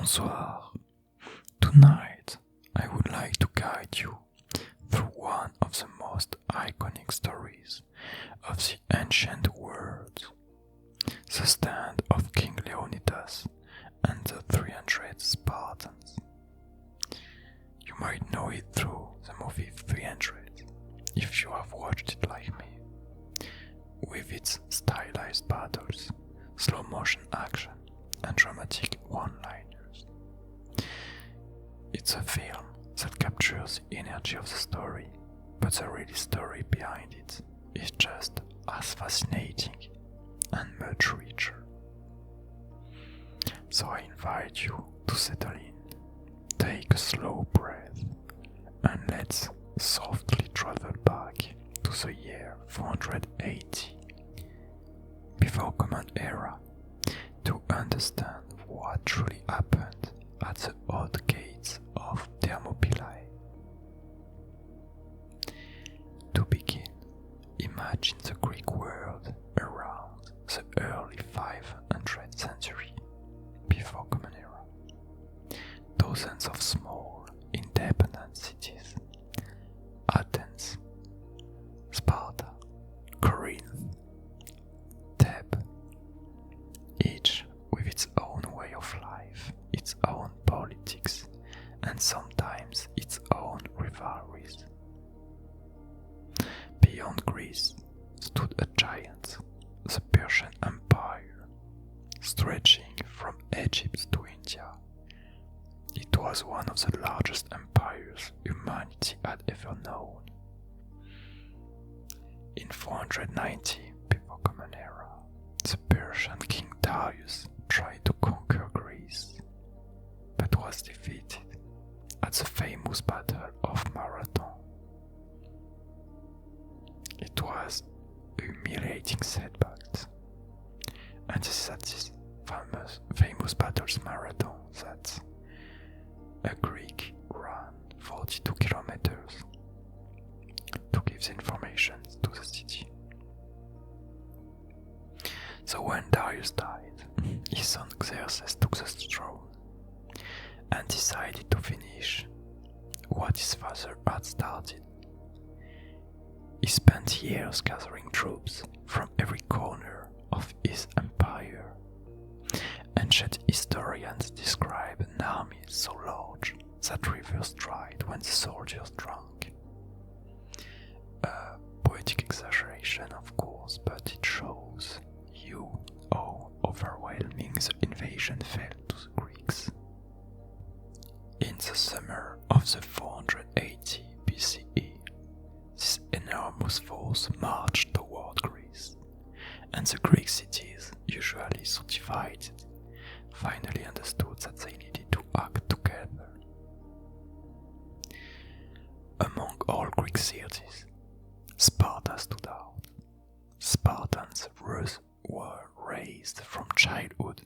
Bonsoir. Tonight, I would like to guide you through one of the most iconic stories of the ancient world, the stand of King Leonidas and the 300 Spartans. You might know it through the movie 300, if you have watched it like me, with its stylized battles, slow motion action, and dramatic one-liners. It's a film that captures the energy of the story, but the real story behind it is just as fascinating and much richer. So I invite you to settle in, take a slow breath, and let's softly travel back to the year 480 before Common Era to understand what truly happened at the old gates of Thermopylae. To begin, imagine the Greek world around the early 500th century before Common Era. Dozens of small, independent cities: Athens, Sparta, Corinth, Thebes, each with its own way of life, its own politics, and sometimes its own rivalries. Beyond Greece stood a giant, the Persian Empire, stretching from Egypt to India. It was one of the largest empires humanity had ever known. In 490 before Common Era, the Persian king Darius tried to conquer Greece, but was defeated at the famous Battle of Marathon. It was a humiliating setback, and it is at this famous battle's marathon that a Greek ran 42 kilometers to give the information to the city. So when Darius died, his son Xerxes took the throne and decided to finish what his father had started. He spent years gathering troops from every corner of his empire. Ancient historians describe an army so large that rivers dried when the soldiers drank. A poetic exaggeration, of course, but it shows you how overwhelming the invasion felt to the Greeks. In the summer of the 480 BCE, this enormous force marched toward Greece, and the Greek cities, usually so divided, finally understood that they needed to act together. Among all Greek cities, Sparta stood out. Spartans were raised from childhood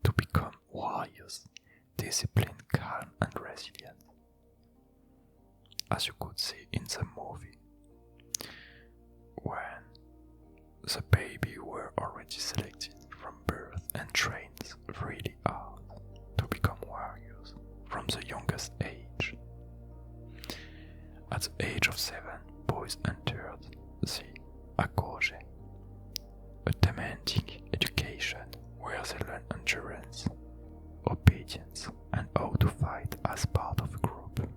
to become warriors, disciplined, calm, and resilient. As you could see in the movie, when the baby were already selected from birth and trained really hard to become warriors from the youngest age. At the age of 7, boys entered the Agoge, a demanding education where they learn endurance, obedience, and how to fight as part of a group.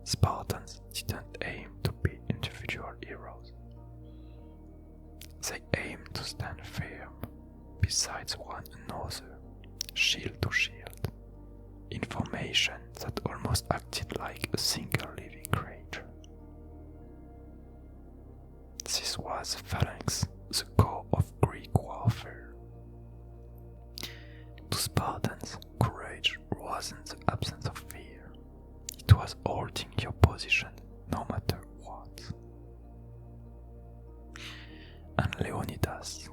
Spartans didn't aim to be individual heroes. They aimed to stand firm beside one another, shield to shield, in formation that almost acted like a single living creature. This was the phalanx, the core of Greek warfare. To Spartans, courage wasn't the absence of fear. It was holding your position no matter what. And Leonidas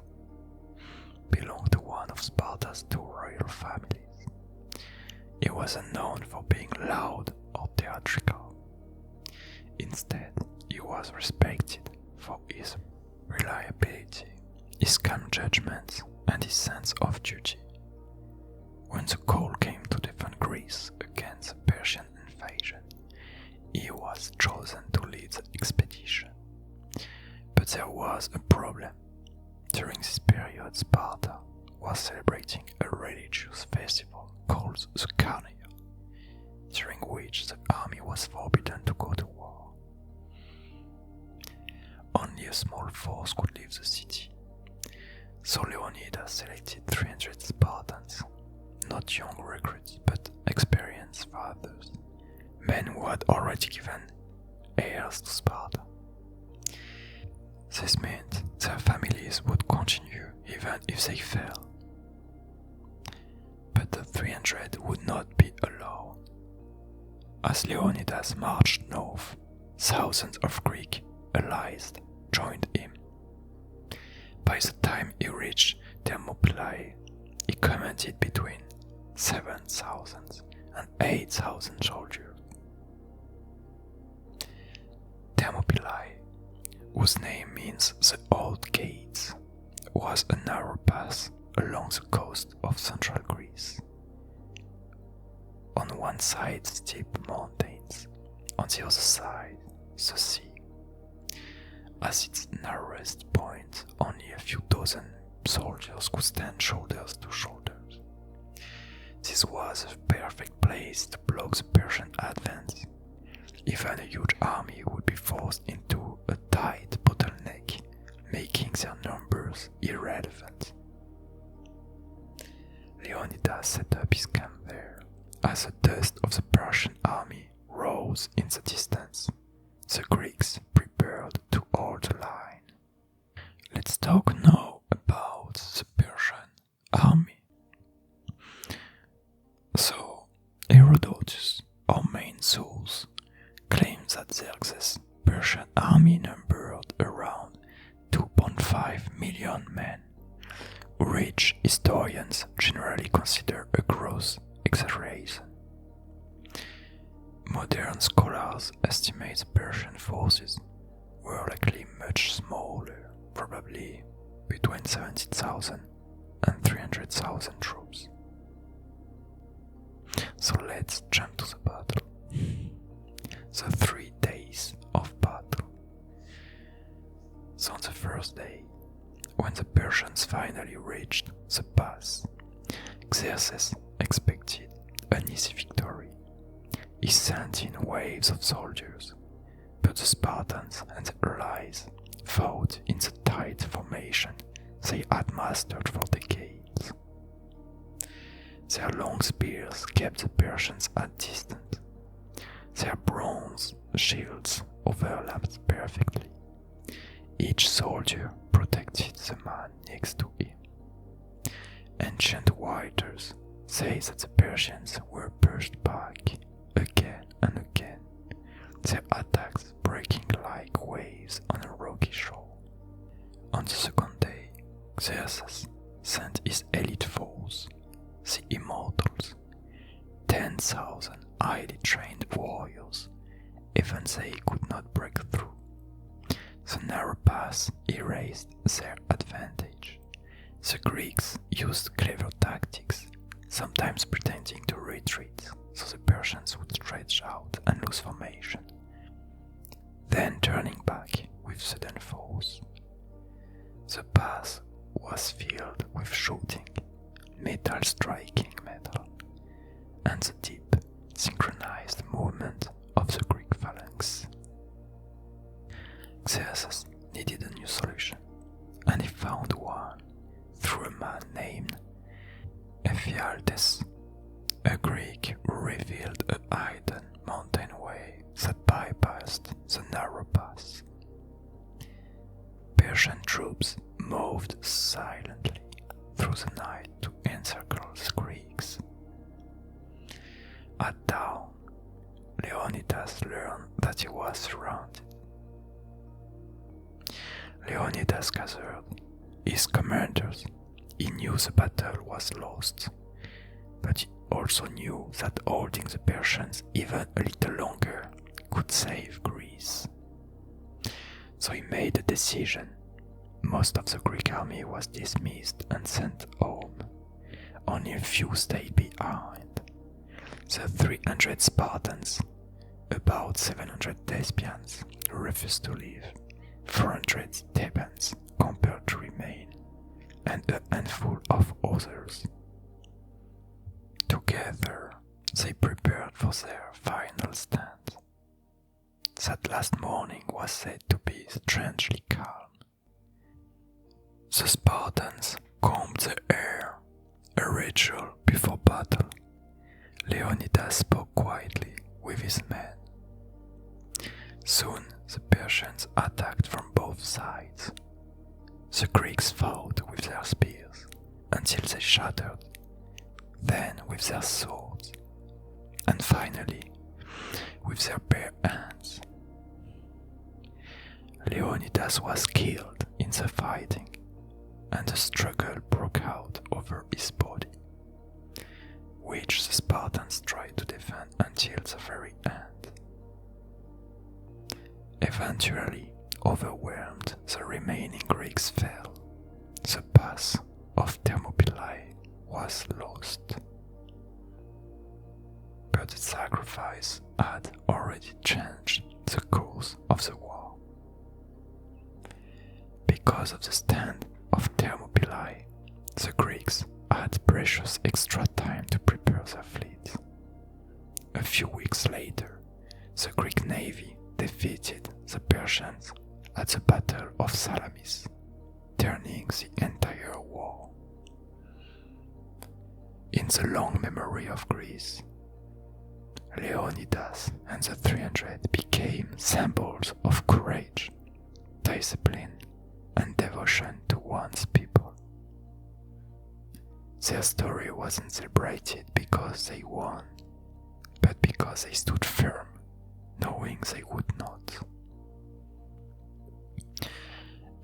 belonged to one of Sparta's two royal families. He wasn't known for being loud or theatrical. Instead, he was respected for his reliability, his calm judgment, and his sense of duty. When the call came to defend Greece against the Persian invasion, he was chosen to lead the expedition. But there was a problem. During this period, Sparta was celebrating a religious festival called the Carnival, during which the army was forbidden to go to war. Only a small force could leave the city, so Leonidas selected 300 Spartans, not young recruits but experienced fathers, men who had already given heirs to Sparta. This meant their families would continue even if they fell. But the 300 would not be alone. As Leonidas marched north, thousands of Greek allies joined him. By the time he reached Thermopylae, he commanded between 7,000 and 8,000 soldiers. Thermopylae, whose name means the Old Gates, was a narrow pass along the coast of central Greece. On one side, steep mountains, on the other side, the sea. At its narrowest point, only a few dozen soldiers could stand shoulders to shoulders. This was a perfect place to block the Persian advance. Even a huge army would be forced into a tight bottleneck, making their numbers irrelevant. Leonidas set up his camp there. As the dust of the Persian army rose in the distance, the Greeks prepared to hold the line. Let's talk now about the Persian army. So, Herodotus, our main source, claims that Xerxes' Persian army numbered around 2.5 million men, which historians generally consider a gross exaggeration. Modern scholars estimate the Persian forces were likely much smaller, probably between 70,000 and 300,000 troops. So let's jump to the battle. The 3 days of battle. So on the first day, when the Persians finally reached the pass, Xerxes expected an easy victory. He sent in waves of soldiers, but the Spartans and the allies fought in the tight formation they had mastered for decades. Their long spears kept the Persians at distance. Their bronze shields overlapped perfectly. Each soldier protected the man next to him. Ancient writers say that the Persians were pushed back again and again, their attacks breaking like waves on a rocky shore. On the second day, Xerxes sent his elite force, the Immortals, 10,000 highly trained warriors, even they could not break through. The narrow pass erased their advantage. The Greeks used clever tactics, sometimes pretending to retreat, so the Persians would stretch out and lose formation, then turning back with sudden force. The pass was filled with shooting, metal striking metal, and the deep, synchronized movement of the Greek phalanx. Xerxes needed a new solution, and he found one through a man named Ephialtes, a Greek who revealed a hidden mountain way that bypassed the narrow pass. Persian troops moved silently through the night to encircle the Greeks. At dawn, Leonidas learned that he was surrounded. Leonidas gathered his commanders. He knew the battle was lost, but he also knew that holding the Persians even a little longer could save Greece. So he made a decision. Most of the Greek army was dismissed and sent home. only a few stayed behind. The 300 Spartans, about 700 Thespians, refused to leave, 400 Thebans compelled to remain, and a handful of others. Together, they prepared for their final stand. That last morning was said to be strangely calm. The Spartans combed the air, a ritual before battle. Leonidas spoke quietly with his men. Soon the Persians attacked from both sides. The Greeks fought with their spears until they shattered, then with their swords, and finally with their bare hands. Leonidas was killed in the fighting, and a struggle broke out over his body, which the Spartans tried to defend until the very end. Eventually, overwhelmed, the remaining Greeks fell. The pass of Thermopylae was lost. But the sacrifice had already changed the course of the war. Because of the stand of Thermopylae, the Greeks had precious extra time to prepare their fleet. A few weeks later, the Greek navy defeated the Persians at the Battle of Salamis, turning the entire war. In the long memory of Greece, Leonidas and the 300 became symbols of courage, discipline, and devotion to one's people. Their story wasn't celebrated because they won, but because they stood firm, knowing they would not.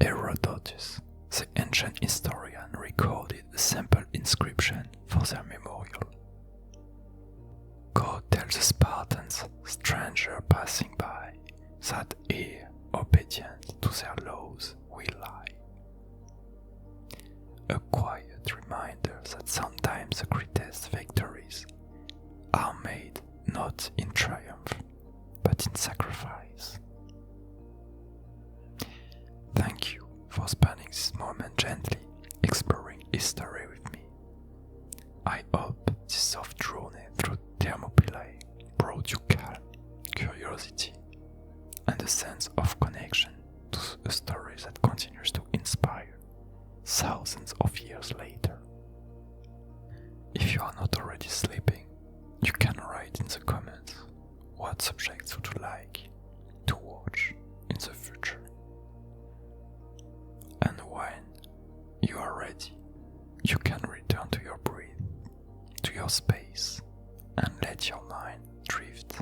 Herodotus, the ancient historian, recorded a simple inscription for their memorial. God tells the Spartans, stranger passing by, that here, obedient to their laws, we lie. A quiet reminder that sometimes the greatest victories are made not in triumph, but in sacrifice. Thank you for spending this moment gently exploring history with me. I hope this soft journey through Thermopylae brought you calm, curiosity, and a sense of connection to a story that continues to inspire thousands of years later. If you are not already sleeping, you can write in the comments what subjects would you like to watch in the future. And when you are ready, you can return to your breath, to your space, and let your mind drift